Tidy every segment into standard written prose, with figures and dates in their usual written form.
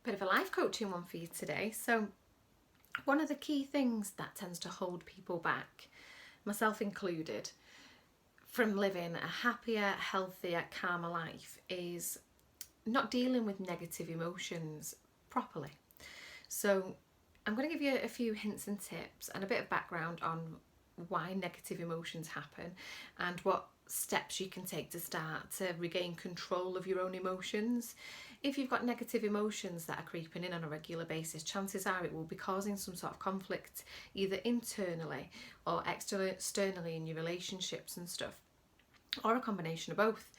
Bit of a life coaching one for you today. So one of the key things that tends to hold people back, myself included, from living a happier, healthier, calmer life is not dealing with negative emotions properly. So I'm going to give you a few hints and tips and a bit of background on why negative emotions happen and what steps you can take to start to regain control of your own emotions. If you've got negative emotions that are creeping in on a regular basis, chances are it will be causing some sort of conflict either internally or externally in your relationships and stuff, or a combination of both.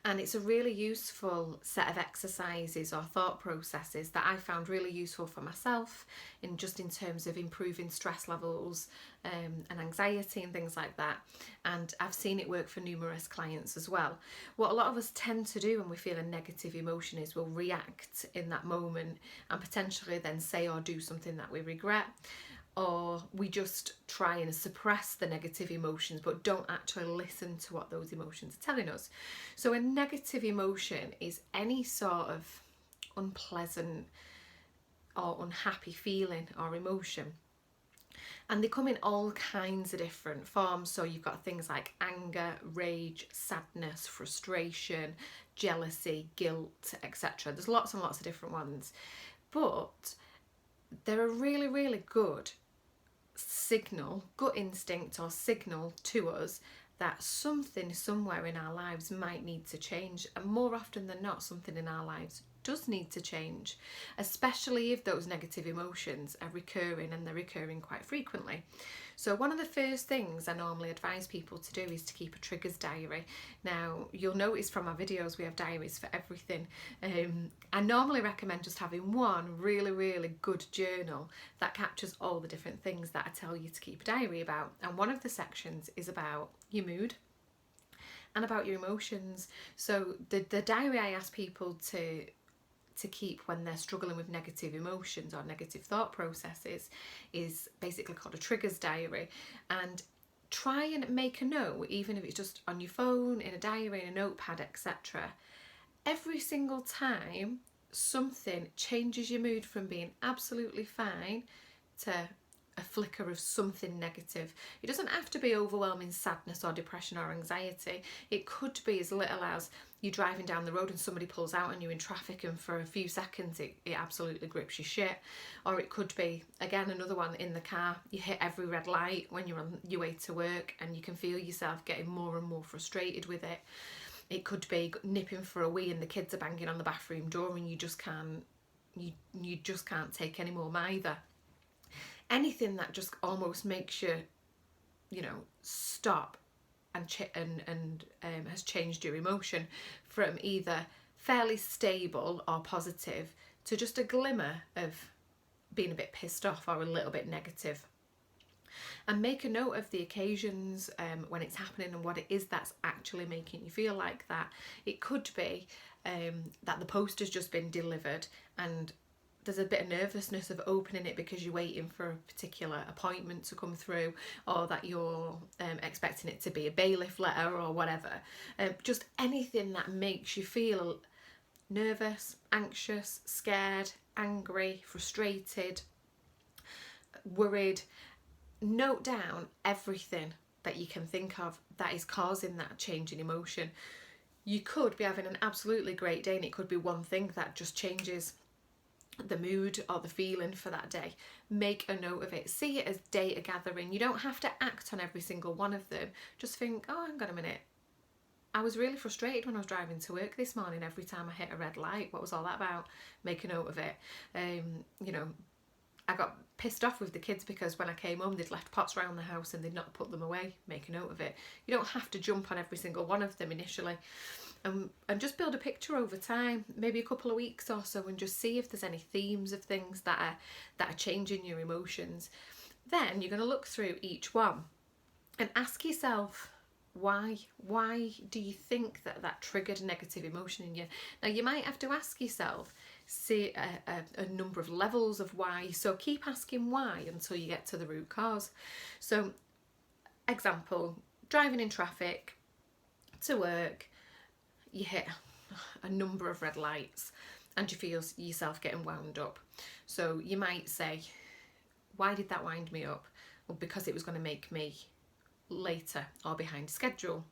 And it's a really useful set of exercises or thought processes that I found really useful for myself in terms of improving stress levels and anxiety and things like that. And I've seen it work for numerous clients as well. What a lot of us tend to do when we feel a negative emotion is we'll react in that moment and potentially then say or do something that we regret, or we just try and suppress the negative emotions but don't actually listen to what those emotions are telling us. So a negative emotion is any sort of unpleasant or unhappy feeling or emotion. And they come in all kinds of different forms. So you've got things like anger, rage, sadness, frustration, jealousy, guilt, etc. There's lots and lots of different ones. But they're a really, really good signal, gut instinct or signal to us that something somewhere in our lives might need to change. And more often than not, something in our lives does need to change, especially if those negative emotions are recurring, and they're recurring quite frequently. So one of the first things I normally advise people to do is to keep a triggers diary. Now, you'll notice from our videos we have diaries for everything. I normally recommend just having one really, really good journal that captures all the different things that I tell you to keep a diary about. And one of the sections is about your mood and about your emotions. So the diary I ask people to keep when they're struggling with negative emotions or negative thought processes is basically called a triggers diary. And try and make a note, even if it's just on your phone, in a diary, in a notepad, etc. Every single time something changes your mood from being absolutely fine to a flicker of something negative. It doesn't have to be overwhelming sadness or depression or anxiety. It could be as little as you're driving down the road and somebody pulls out on you in traffic, and for a few seconds it absolutely grips your shit. Or it could be, again, another one, in the car, you hit every red light when you're on your way to work and you can feel yourself getting more and more frustrated with it. It could be nipping for a wee and the kids are banging on the bathroom door and you just can't take any more either. Anything that just almost makes you, stop and has changed your emotion from either fairly stable or positive to just a glimmer of being a bit pissed off or a little bit negative. And make a note of the occasions when it's happening and what it is that's actually making you feel like that. It could be that the post has just been delivered and there's a bit of nervousness of opening it because you're waiting for a particular appointment to come through, or that you're expecting it to be a bailiff letter or whatever. Just anything that makes you feel nervous, anxious, scared, angry, frustrated, worried. Note down everything that you can think of that is causing that change in emotion. You could be having an absolutely great day and it could be one thing that just changes the mood or the feeling for that day. Make a note of it. See it as data gathering. You don't have to act on every single one of them. Just think, oh, hang on a minute, I was really frustrated when I was driving to work this morning every time I hit a red light. What was all that about? Make a note of it. I got pissed off with the kids because when I came home they'd left pots around the house and they'd not put them away. Make a note of it. You don't have to jump on every single one of them initially. And just build a picture over time, maybe a couple of weeks or so, and just see if there's any themes of things that are changing your emotions. Then you're going to look through each one and ask yourself, why do you think that triggered a negative emotion in you? Now you might have to ask yourself, see a number of levels of why, so keep asking why until you get to the root cause. So example, driving in traffic to work, you hit a number of red lights and you feel yourself getting wound up. So you might say, why did that wind me up? Well, because it was going to make me later or behind schedule.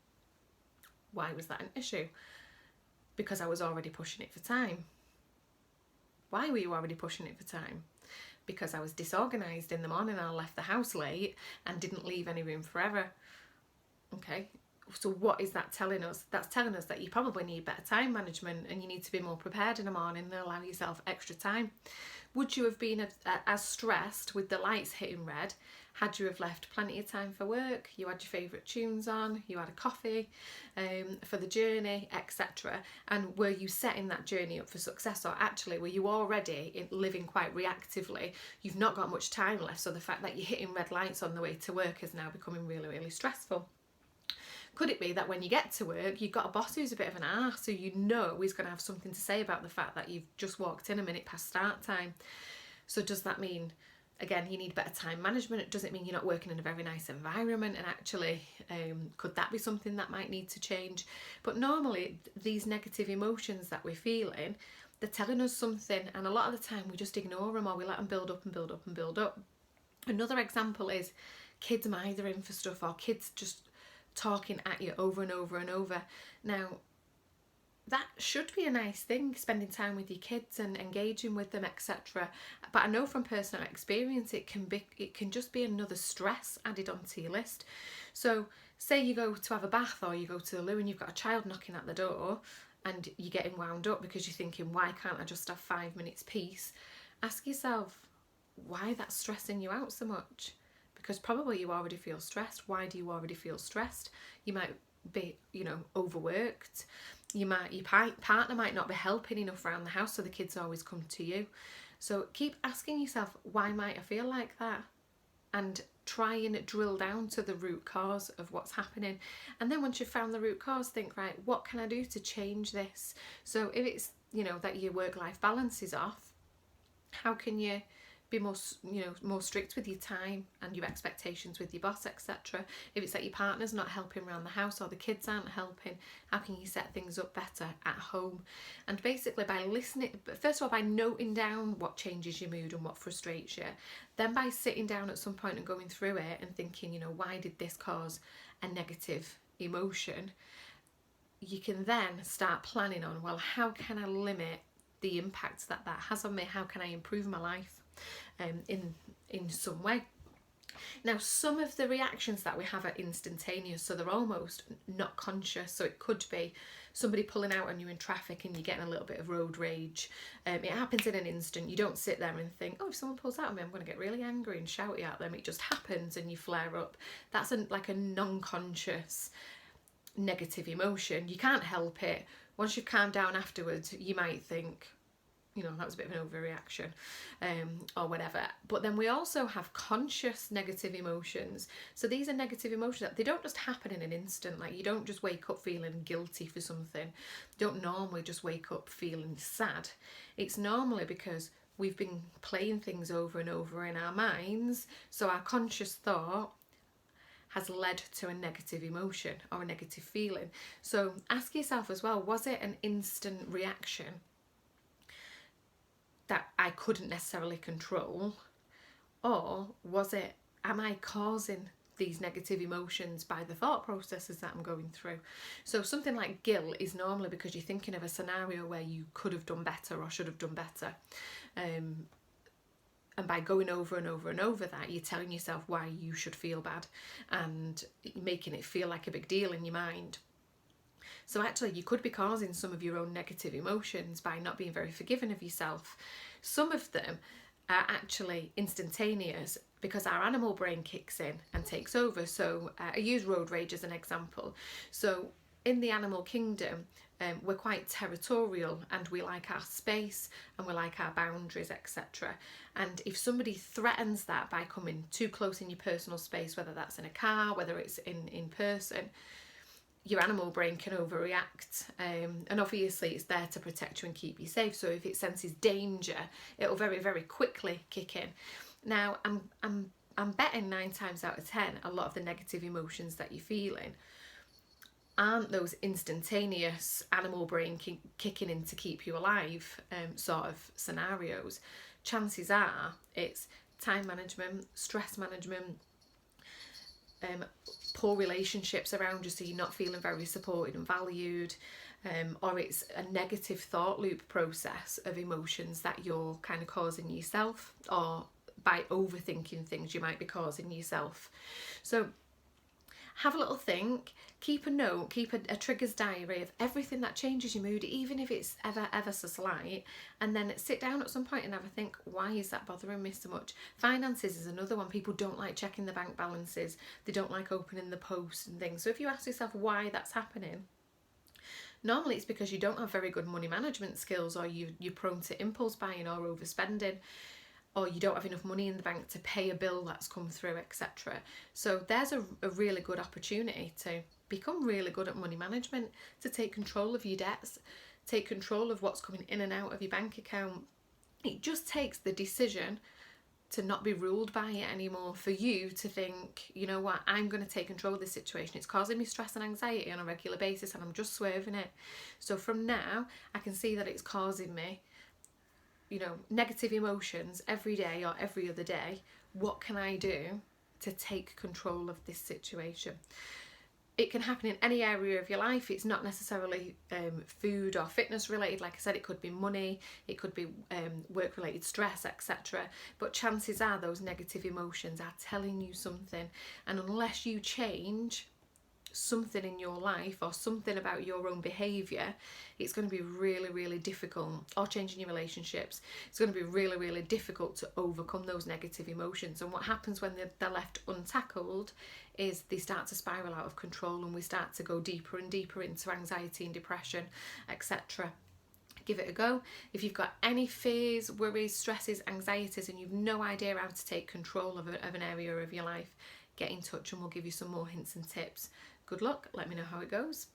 Why was that an issue? Because I was already pushing it for time. Why were you already pushing it for time? Because I was disorganised in the morning. I left the house late and didn't leave any room for error. Okay, so what is that telling us? That's telling us that you probably need better time management and you need to be more prepared in the morning and allow yourself extra time. Would you have been as stressed with the lights hitting red had you have left plenty of time for work, you had your favourite tunes on, you had a coffee for the journey, etc. And were you setting that journey up for success, or actually were you already living quite reactively? You've not got much time left, so the fact that you're hitting red lights on the way to work is now becoming really, really stressful. Could it be that when you get to work, you've got a boss who's a bit of an arse, so you know he's going to have something to say about the fact that you've just walked in a minute past start time? So does that mean, again, you need better time management? Does it mean you're not working in a very nice environment? And actually, could that be something that might need to change? But normally, these negative emotions that we're feeling, they're telling us something, and a lot of the time we just ignore them, or we let them build up and build up and build up. Another example is kids mithering for stuff, or kids just talking at you over and over and over. Now, that should be a nice thing, spending time with your kids and engaging with them, etc. But I know from personal experience it can just be another stress added onto your list. So say you go to have a bath or you go to the loo and you've got a child knocking at the door and you're getting wound up because you're thinking, why can't I just have 5 minutes peace? Ask yourself why that's stressing you out so much. Because probably you already feel stressed. Why do you already feel stressed? You might be, overworked. Your partner might not be helping enough around the house, so the kids always come to you. So keep asking yourself, why might I feel like that? And try and drill down to the root cause of what's happening. And then once you've found the root cause, think, right, what can I do to change this? So if it's, that your work-life balance is off, how can you be more strict with your time and your expectations with your boss, etc. If it's that your partner's not helping around the house or the kids aren't helping, how can you set things up better at home? And basically by listening, first of all, by noting down what changes your mood and what frustrates you, then by sitting down at some point and going through it and thinking, why did this cause a negative emotion? You can then start planning on, well, how can I limit the impact that has on me? How can I improve my life in some way? Now, some of the reactions that we have are instantaneous, so they're almost not conscious. So it could be somebody pulling out on you in traffic and you're getting a little bit of road rage. It happens in an instant. You don't sit there and think, oh, if someone pulls out on me, I'm going to get really angry and shout at them. It just happens and you flare up. That's like a non-conscious negative emotion. You can't help it. Once you've calmed down afterwards, you might think, that was a bit of an overreaction, or whatever. But then we also have conscious negative emotions. So these are negative emotions that they don't just happen in an instant. Like, you don't just wake up feeling guilty for something. You don't normally just wake up feeling sad. It's normally because we've been playing things over and over in our minds. So our conscious thought has led to a negative emotion or a negative feeling. So ask yourself as well, was it an instant reaction that I couldn't necessarily control, or am I causing these negative emotions by the thought processes that I'm going through? So something like guilt is normally because you're thinking of a scenario where you could have done better or should have done better, and by going over and over and over that, you're telling yourself why you should feel bad and making it feel like a big deal in your mind. So actually you could be causing some of your own negative emotions by not being very forgiving of yourself. Some of them are actually instantaneous because our animal brain kicks in and takes over. So I use road rage as an example. So in the animal kingdom, we're quite territorial and we like our space and we like our boundaries, etc. And if somebody threatens that by coming too close in your personal space, whether that's in a car, whether it's in person, your animal brain can overreact, and obviously it's there to protect you and keep you safe. So if it senses danger, it'll very, very quickly kick in. Now, I'm betting 9 times out of 10, a lot of the negative emotions that you're feeling aren't those instantaneous animal brain kicking in to keep you alive sort of scenarios. Chances are it's time management, stress management, poor relationships around you, so you're not feeling very supported and valued, or it's a negative thought loop process of emotions that you're kind of causing yourself, or by overthinking things you might be causing yourself. So have a little think, keep a note, keep a triggers diary of everything that changes your mood, even if it's ever so slight, and then sit down at some point and have a think, why is that bothering me so much? Finances is another one. People don't like checking the bank balances, they don't like opening the post and things. So if you ask yourself why that's happening, normally it's because you don't have very good money management skills, or you're prone to impulse buying or overspending, or you don't have enough money in the bank to pay a bill that's come through, etc. So there's a really good opportunity to become really good at money management, to take control of your debts, take control of what's coming in and out of your bank account. It just takes the decision to not be ruled by it anymore, for you to think, you know what, I'm going to take control of this situation. It's causing me stress and anxiety on a regular basis and I'm just swerving it. So from now, I can see that it's causing me, you know, negative emotions every day or every other day. What can I do to take control of this situation? It can happen in any area of your life. It's not necessarily food or fitness related. Like I said, it could be money, it could be work related stress, etc. But chances are those negative emotions are telling you something, and unless you change something in your life or something about your own behaviour, it's going to be really difficult, or changing your relationships, it's going to be really difficult to overcome those negative emotions. And what happens when they're left untackled is they start to spiral out of control, and we start to go deeper and deeper into anxiety and depression, etc. Give it a go. If you've got any fears, worries, stresses, anxieties, and you've no idea how to take control of an area of your life, get in touch and we'll give you some more hints and tips. Good luck, let me know how it goes.